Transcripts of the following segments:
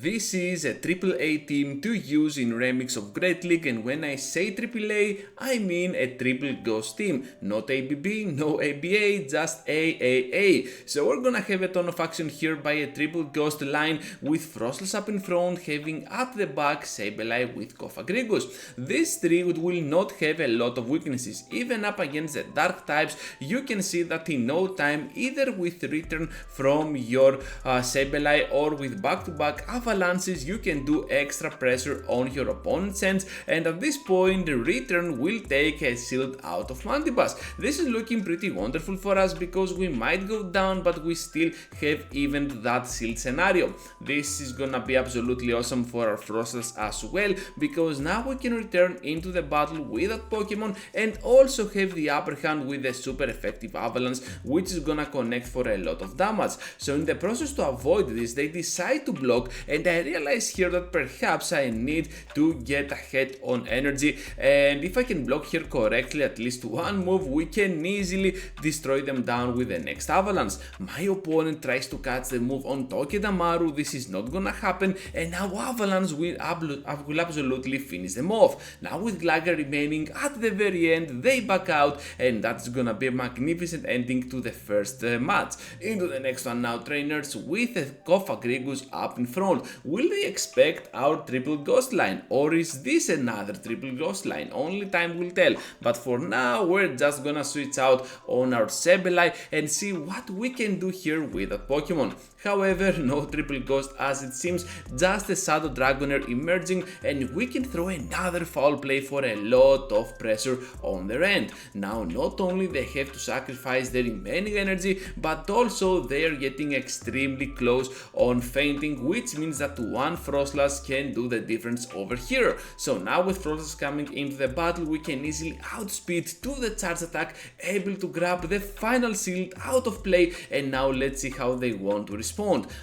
This is a AAA team to use in remix of Great League, and when I say AAA, I mean a triple ghost team, not ABB, no ABA, just AAA. So we're gonna have a ton of action here by a triple ghost line with Frostless up in front, having at the back Sableye with Cofagrigus. This trio will not have a lot of weaknesses, even up against the dark types. You can see that in no time, either with return from your Sableye or with back-to-back avalanches, you can do extra pressure on your opponent's ends, and at this point the return will take a shield out of Mandibas. This is looking pretty wonderful for us because we might go down, but we still have even that shield scenario. This is gonna be absolutely awesome for our Frostless as well, because now we can return into the battle with that Pokemon and also have the upper hand with a super effective avalanche, which is gonna connect for a lot of damage. So in the process to avoid this, they decide to block, and I realize here that perhaps I need to get ahead on energy, and if I can block here correctly at least one move, we can easily destroy them down with the next avalanche. My opponent tries to catch the move on Togedemaru. This is not gonna happen, and now avalanche will absolutely finish them off. Now with Gligar remaining at the very end, they back out, and that's gonna be a magnificent ending to the first match. Into the next one now, trainers, with a Cofagrigus up in front. Will they expect our triple ghost line, or is this another triple ghost line? Only time will tell, but for now we're just gonna switch out on our Sableye and see what we can do here with that Pokemon. However, no triple ghost as it seems, just a Shadow Dragonair emerging, and we can throw another foul play for a lot of pressure on their end. Now not only they have to sacrifice their remaining energy, but also they are getting extremely close on fainting, which means that one Frostless can do the difference over here. So now with Frostless coming into the battle, we can easily outspeed to the charge attack, able to grab the final shield out of play, and now let's see how they want to respond.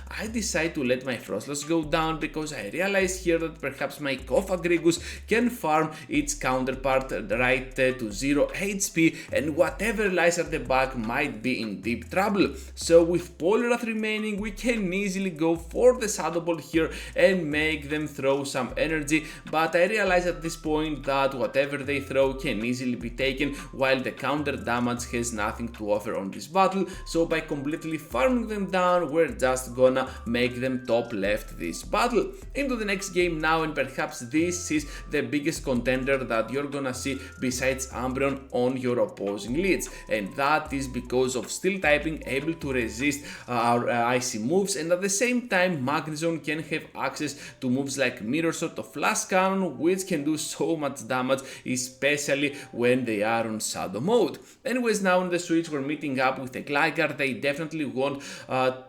I decide to let my Frostless go down because I realize here that perhaps my Cofagrigus can farm its counterpart right to 0 HP, and whatever lies at the back might be in deep trouble. So with Poliwrath remaining, we can easily go for the Shadow Ball here and make them throw some energy, but I realize at this point that whatever they throw can easily be taken, while the counter damage has nothing to offer on this battle. So by completely farming them down, we're just gonna make them top left this battle. Into the next game now, and perhaps this is the biggest contender that you're gonna see besides Umbreon on your opposing leads, and that is because of Steel typing able to resist our icy moves, and at the same time Magnezone can have access to moves like Mirror Shot or Flash Cannon, which can do so much damage, especially when they are on Shadow mode. Anyways, now on the Switch we're meeting up with a Gligar. They definitely want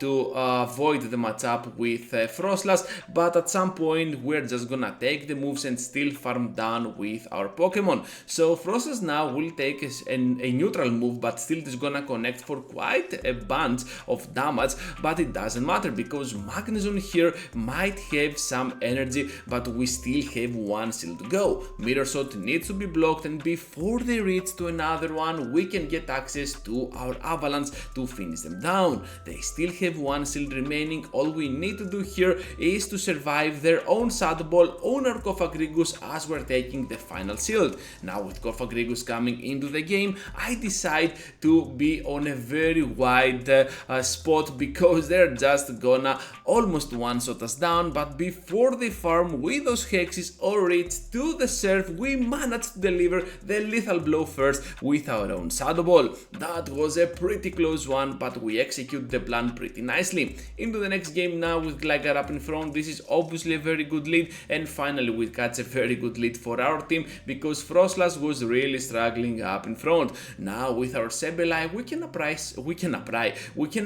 to avoid the matchup with Frostless, but at some point we're just gonna take the moves and still farm down with our Pokemon. So Frostless now will take a neutral move, but still is gonna connect for quite a bunch of damage, but it doesn't matter because Magnezone here might have some energy, but we still have one shield to go. Mirror Shot needs to be blocked, and before they reach to another one, we can get access to our Avalanche to finish them down. They still have one shield remaining. All we need to do here is to survive their own Shadow Ball on our Cofagrigus as we're taking the final shield. Now with Cofagrigus coming into the game, I decide to be on a very wide spot because they're just gonna almost one-shot us down, but before they farm with those hexes or reach to the surf, we managed to deliver the lethal blow first with our own Shadow Ball. That was a pretty close one, but we execute the plan pretty nicely. Into the next game now with Gligar up in front. This is obviously a very good lead, and finally we catch a very good lead for our team because Frostless was really struggling up in front. Now with our Sableye, we can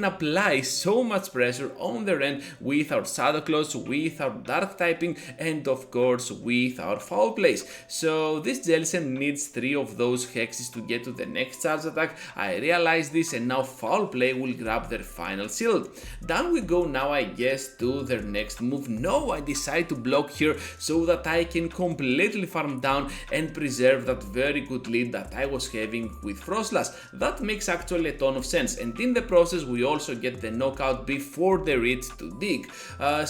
apply so much pressure on their end with our Shadow Claws, with our Dark typing, and of course with our Foul Plays. So this Jellicent needs 3 of those hexes to get to the next charge attack. I realize this, and now Foul Play will grab their final shield. Down we go now, I guess, to their next move. No, I decide to block here so that I can completely farm down and preserve that very good lead that I was having with Frostless. That makes actually a ton of sense, and in the process we also get the knockout before they reach to dig.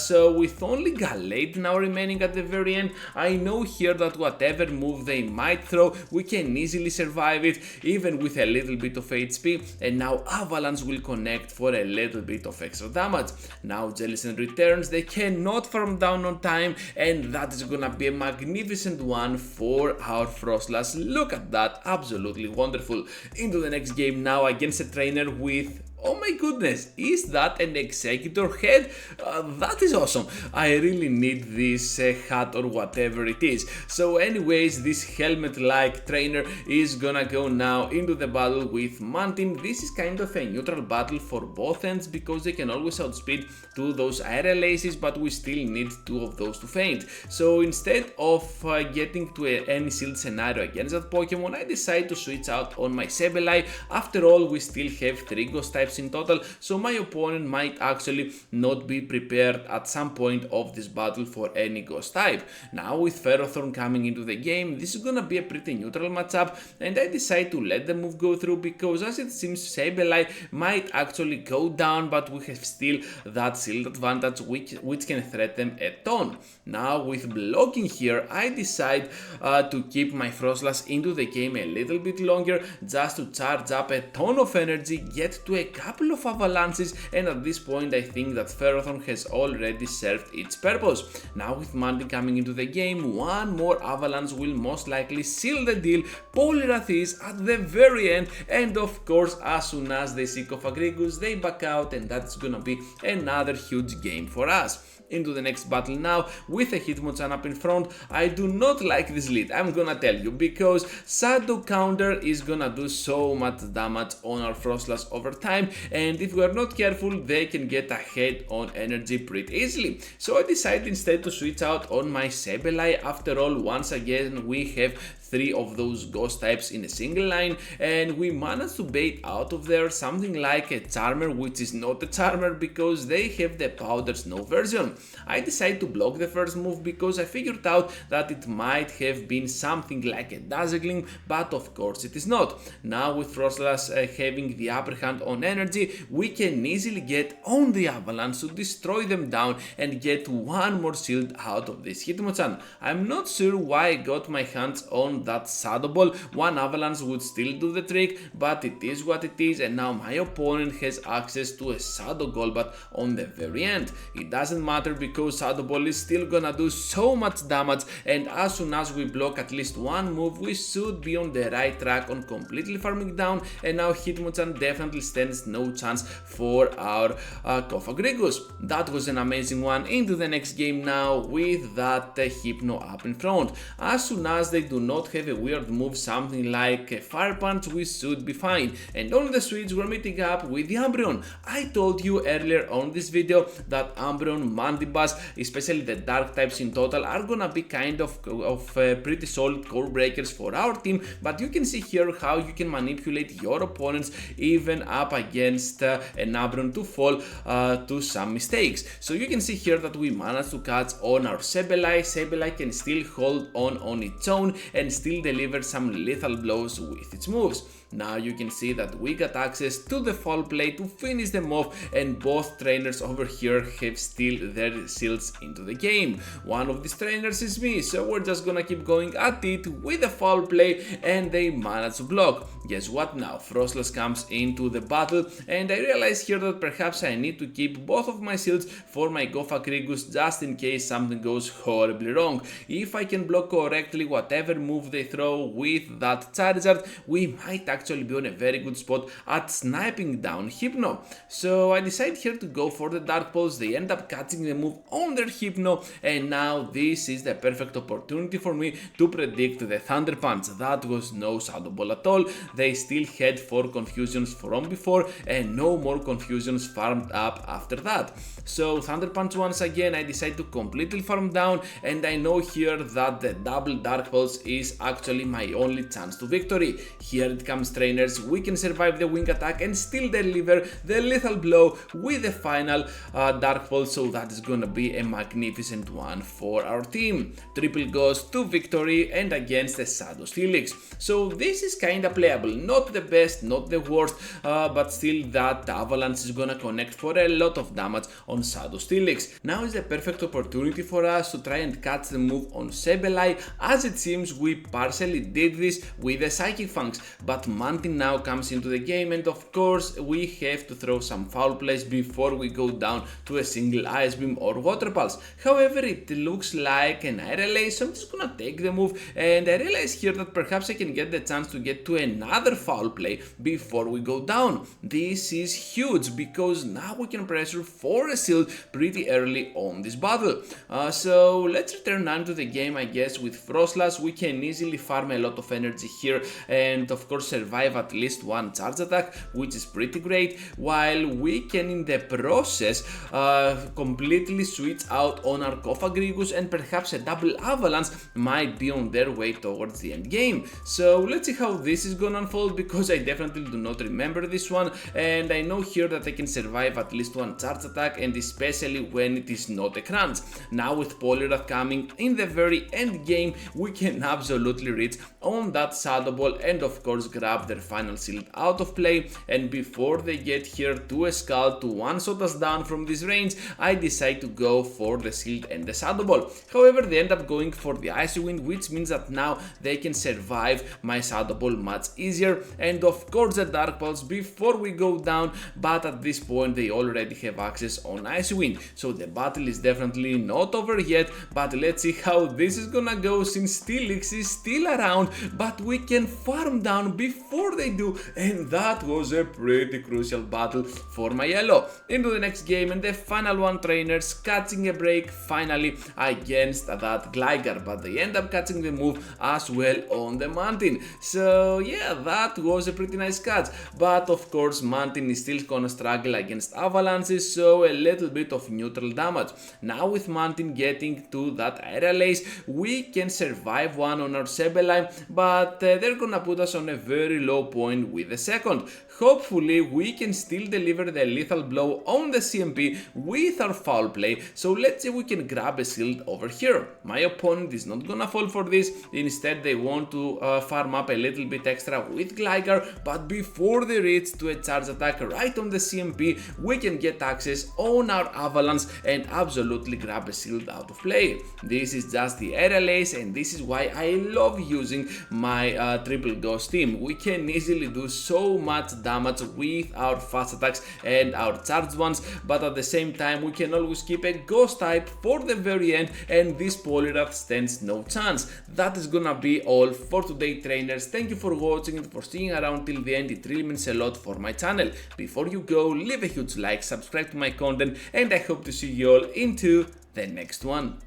So with only Ganeto now remaining at the very end, I know here that whatever move they might throw, we can easily survive it, even with a little bit of HP, and now Avalanche will connect for a little bit of extra damage. Now Jellicent returns, they cannot farm down on time, and that is gonna be a magnificent one for our Frostlass. Look at that, absolutely wonderful. Into the next game now against a trainer with, oh my goodness, is that an executor head? That is awesome. I really need this hat or whatever it is. So anyways, this helmet-like trainer is gonna go now into the battle with Mantin. This is kind of a neutral battle for both ends because they can always outspeed to those aerial aces, but we still need two of those to faint. So instead of getting to any shield scenario against that Pokemon, I decide to switch out on my Sableye. After all, we still have 3 ghost types in total, so my opponent might actually not be prepared at some point of this battle for any ghost type. Now with Ferrothorn coming into the game, this is gonna be a pretty neutral matchup, and I decide to let the move go through because as it seems Sableye might actually go down, but we have still that shield advantage which can threaten a ton. Now with blocking here, I decide to keep my Frostlass into the game a little bit longer just to charge up a ton of energy, get to a couple of avalanches, and at this point I think that Ferrothorn has already served its purpose. Now with Mandy coming into the game, one more avalanche will most likely seal the deal. Poliwrath is at the very end, and of course as soon as they see Cofagrigus they back out, and that's gonna be another huge game for us. Into the next battle now with a Hitmonchan up in front. I do not like this lead, I'm gonna tell you, because Shadow Counter is gonna do so much damage on our Frostlass over time, and if we are not careful they can get ahead on energy pretty easily. So I decided instead to switch out on my Sableye. After all, once again we have 3 of those ghost types in a single line, and we managed to bait out of there something like a Charmer, which is not a Charmer because they have the Powder Snow version. I decided to block the first move because I figured out that it might have been something like a Dazzling, but of course it is not. Now with Frostlass having the upper hand on energy, we can easily get on the Avalanche to destroy them down and get one more shield out of this Hitmonchan. I'm not sure why I got my hands on that Shadow Ball. One Avalanche would still do the trick, but it is what it is, and now my opponent has access to a Shadow Golbat on the very end. It doesn't matter because Shadow Ball is still gonna do so much damage, and as soon as we block at least one move we should be on the right track on completely farming down, and now Hitmonchan definitely stands no chance for our Cofagrigus. That was an amazing one. Into the next game now with that Hypno up in front. As soon as they do not have a weird move, something like a Fire Punch, we should be fine. And on the switch we're meeting up with the Umbreon. I told you earlier on this video that Umbreon, Mandibuzz, especially the dark types in total, are gonna be kind of pretty solid core breakers for our team, but you can see here how you can manipulate your opponents even up against an Umbreon to fall to some mistakes. So you can see here that we managed to catch on our Sableye. Sableye can still hold on its own and still deliver some lethal blows with its moves. Now you can see that we got access to the Foul Play to finish them off, and both trainers over here have still their shields into the game. One of these trainers is me, so we're just gonna keep going at it with the Foul Play, and they manage to block. Guess what now? Frostlass comes into the battle, and I realize here that perhaps I need to keep both of my shields for my Cofagrigus just in case something goes horribly wrong. If I can block correctly whatever move they throw with that Charizard, we might actually be on a very good spot at sniping down Hypno. So I decide here to go for the Dark Pulse. They end up catching the move on their Hypno, and now this is the perfect opportunity for me to predict the Thunder Punch. That was no Shadow Ball at all. They still had 4 confusions from before, and no more confusions farmed up after that. So Thunder Punch once again, I decide to completely farm down, and I know here that the double Dark Pulse is actually my only chance to victory. Here it comes trainers, we can survive the wing attack and still deliver the lethal blow with the final Dark Pulse, so that is gonna be a magnificent one for our team. Triple goes to victory and against the Shadow Steelix. So this is kinda playable, not the best, not the worst, but still that Avalanche is gonna connect for a lot of damage on Shadow Steelix. Now is the perfect opportunity for us to try and catch the move on Sableye, as it seems we partially did this with the Psychic Fangs, but Mantin now comes into the game, and of course we have to throw some foul plays before we go down to a single Ice Beam or Water Pulse. However, it looks like an AAA, so I'm just gonna take the move, and I realize here that perhaps I can get the chance to get to another foul play before we go down. This is huge because now we can pressure for a shield pretty early on this battle. So let's return on to the game. I guess with Frostlass we can easily farm a lot of energy here and of course survive at least one charge attack, which is pretty great, while we can in the process completely switch out on our Cofagrigus, and perhaps a double Avalanche might be on their way towards the end game. So let's see how this is gonna unfold, because I definitely do not remember this one, and I know here that I can survive at least one charge attack, and especially when it is not a crunch. Now with Poliwrath coming in the very end game, we can absolutely reach on that Shadow Ball and of course grab their final shield out of play, and before they get here to a Skull to one-shot us down from this range, I decide to go for the shield and the Shadow Ball. However, they end up going for the Icy Wind, which means that now they can survive my Shadow Ball much easier, and of course the Dark Pulse before we go down, but at this point they already have access on Icy Wind, so the battle is definitely not over yet. But let's see how this is gonna go, since Steelix is still around, but we can farm down before they do, and that was a pretty crucial battle for my yellow. Into the next game, and the final one, trainers catching a break finally against that Gligar, but they end up catching the move as well on the Mantin. So yeah, that was a pretty nice catch, but of course Mantin is still gonna struggle against Avalanches, so a little bit of neutral damage. Now with Mantin getting to that Aerial Ace, we can survive one on our Sableye, but they're gonna put us on a very low point with the second. Hopefully we can still deliver the lethal blow on the CMP with our foul play, so let's see if we can grab a shield over here. My opponent is not gonna fall for this, instead they want to farm up a little bit extra with Gligar, but before they reach to a charge attack right on the CMP, we can get access on our Avalanche and absolutely grab a shield out of play. This is just the Aerial Ace, and this is why I love using my triple ghost team. We can easily do so much damage with our fast attacks and our charged ones, but at the same time we can always keep a ghost type for the very end, and this Poliwrath stands no chance. That is gonna be all for today, trainers. Thank you for watching and for sticking around till the end. It really means a lot for my channel. Before you go, leave a huge like, subscribe to my content, and I hope to see you all into the next one.